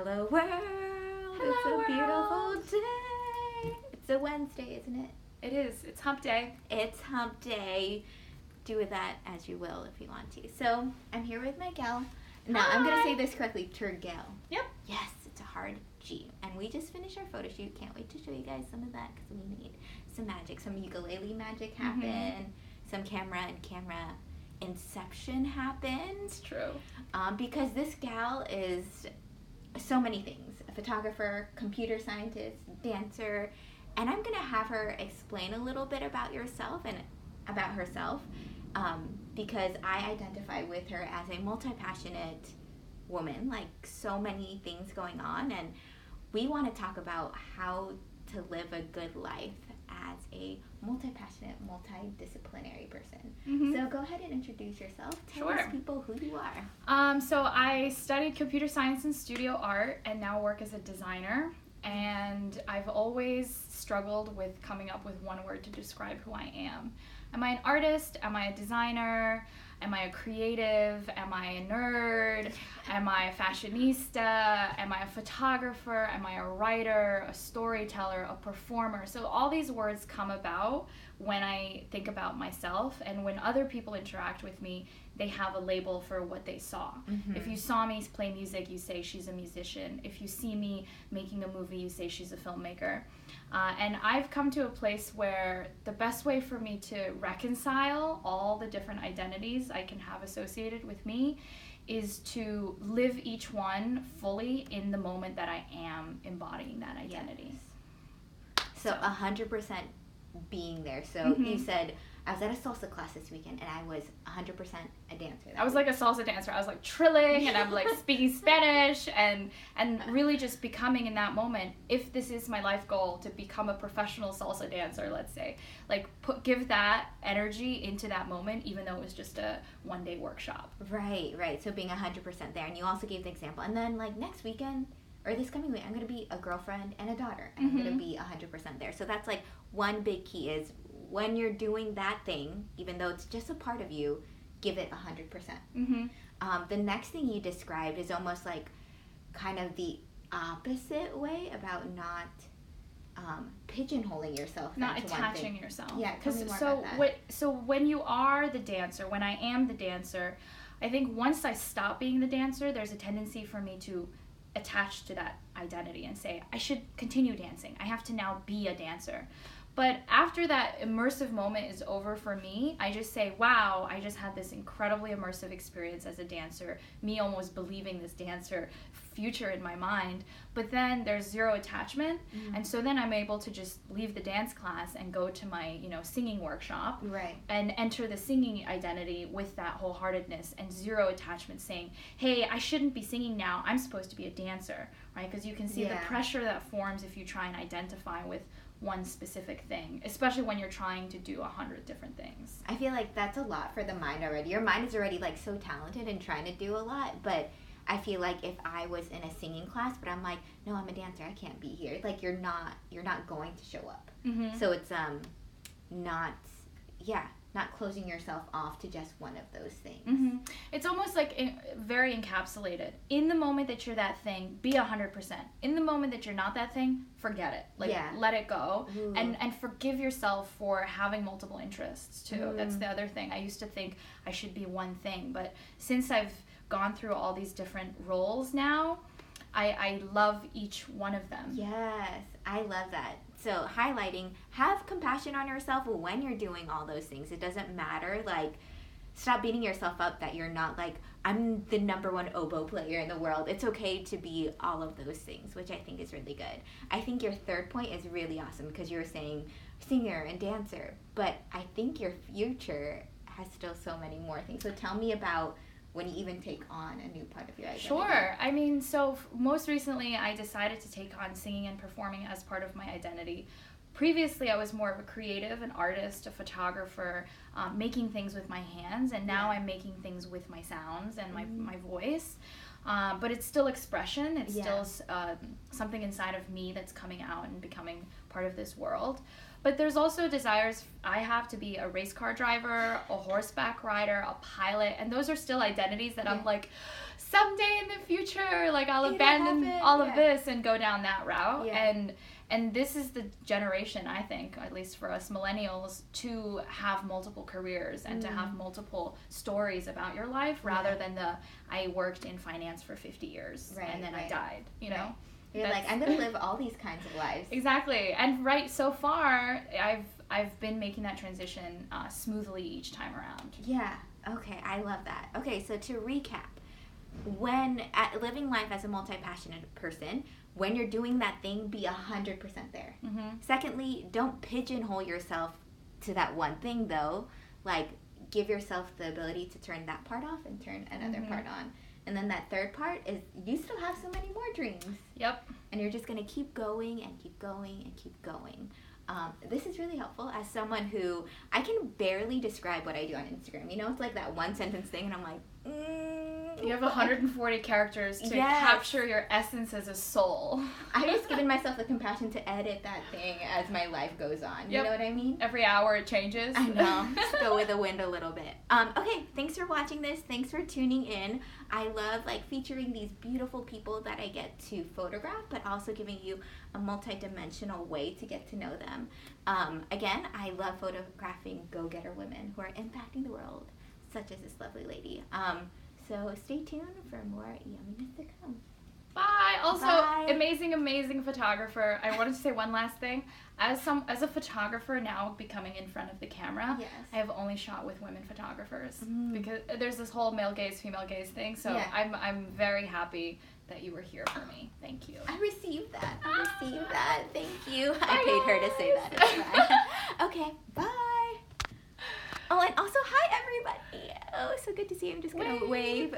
Hello world! Hello, it's a world. beautiful day! It's a Wednesday, isn't it? It is. It's hump day. It's hump day. Do with that as you will if you want to. So, I'm here with my gal. Now, I'm going to say this correctly. Tergel. Yep. Yes, it's a hard G. And we just finished our photo shoot. Can't wait to show you guys some of that because we made some magic. Some ukulele magic happen. Some camera inception happened. It's true. Because this gal is so many things. A photographer, computer scientist, dancer, and I'm going to have her explain a little bit about yourself and about herself because I identify with her as a multi-passionate woman, like so many things going on, and we want to talk about how to live a good life as a multi-passionate, multidisciplinary person. So go ahead and introduce yourself. Tell us people who you are. So I studied computer science and studio art and now work as a designer. And I've always struggled with coming up with one word to describe who I am. Am I an artist? Am I a designer? Am I a creative? Am I a nerd? Am I a fashionista? Am I a photographer? Am I a writer, a storyteller, a performer? So all these words come about when I think about myself, and when other people interact with me, they have a label for what they saw. If you saw me play music, you say she's a musician. If you see me making a movie, you say she's a filmmaker. And I've come to a place where the best way for me to reconcile all the different identities I can have associated with me is to live each one fully in the moment that I am embodying that identity. Yes. So 100% being there. So you said, I was at a salsa class this weekend and I was 100% a dancer. I was like a salsa dancer. I was like trilling and I'm like speaking Spanish and really just becoming in that moment. If this is my life goal, to become a professional salsa dancer, let's say, like give that energy into that moment, even though it was just a one-day workshop. Right. So being 100% there. And you also gave the example. And then like next weekend, or this coming week, I'm going to be a girlfriend and a daughter. And I'm going to be 100% there. So that's like one big key is when you're doing that thing, even though it's just a part of you, give it 100%. The next thing you described is almost like kind of the opposite way about not pigeonholing yourself. Not into one attaching thing. yourself. Yeah, tell me more about that. So when you are the dancer, when I am the dancer, I think once I stop being the dancer, there's a tendency for me to attach to that identity and say, I should continue dancing. I have to now be a dancer. But after that immersive moment is over for me, I just say, wow, I just had this incredibly immersive experience as a dancer, me almost believing this dancer future in my mind. But then there's zero attachment. And so then I'm able to just leave the dance class and go to my, singing workshop. Right. And enter the singing identity with that wholeheartedness and zero attachment, saying, hey, I shouldn't be singing now. I'm supposed to be a dancer, right? Because you can see the pressure that forms if you try and identify with one specific thing, especially when you're trying to do 100 different things. I feel like that's a lot for the mind already. Your mind is already like so talented and trying to do a lot, but I feel like if I was in a singing class, but I'm like, no, I'm a dancer, I can't be here. Like you're not going to show up. So it's not closing yourself off to just one of those things. It's almost like very encapsulated. In the moment that you're that thing, be 100%. In the moment that you're not that thing, forget it. Like let it go. And forgive yourself for having multiple interests too. That's the other thing. I used to think I should be one thing, but since I've gone through all these different roles now, I love each one of them. Yes, I love that. So highlighting, have compassion on yourself when you're doing all those things. It doesn't matter. Like, stop beating yourself up that you're not like, I'm the #1 oboe player in the world. It's okay to be all of those things, which I think is really good. I think your third point is really awesome because you were saying singer and dancer, but I think your future has still so many more things. So tell me about when you even take on a new part of your identity. Sure. I mean, so most recently I decided to take on singing and performing as part of my identity. Previously I was more of a creative, an artist, a photographer, making things with my hands, and now I'm making things with my sounds and my voice. but it's still expression. It's Yeah. still something inside of me that's coming out and becoming part of this world. But there's also desires I have to be a race car driver, a horseback rider, a pilot, and those are still identities that I'm like, someday in the future, like I'll abandon all of this and go down that route. And this is the generation, I think, at least for us millennials, to have multiple careers and to have multiple stories about your life rather than I worked in finance for 50 years and then I died, you know? You're like, I'm going to live all these kinds of lives. Exactly. And so far, I've been making that transition smoothly each time around. Yeah. Okay. I love that. Okay. So to recap, living life as a multi-passionate person, when you're doing that thing, be 100% there. Secondly, don't pigeonhole yourself to that one thing, though. Like, give yourself the ability to turn that part off and turn another part on. And then that third part is you still have so many more dreams. Yep. And you're just going to keep going and keep going and keep going. This is really helpful as someone who, I can barely describe what I do on Instagram. You know, it's like that one sentence thing and I'm like, You have 140 characters to capture your essence as a soul. I've just given myself the compassion to edit that thing as my life goes on. You know what I mean? Every hour it changes. I know. Just go with the wind a little bit. Okay, thanks for watching this. Thanks for tuning in. I love featuring these beautiful people that I get to photograph, but also giving you a multi-dimensional way to get to know them. Again, I love photographing go-getter women who are impacting the world, such as this lovely lady. So stay tuned for more yumminess to come. Bye. Also, Bye. amazing photographer. I wanted to say one last thing. As a photographer now becoming in front of the camera, I have only shot with women photographers because there's this whole male gaze, female gaze thing. So I'm very happy that you were here for me. Thank you. I received that. Thank you. I paid her to say that. Okay, bye. Oh, and also, hi, everybody. Oh, so good to see you. I'm just going to wave.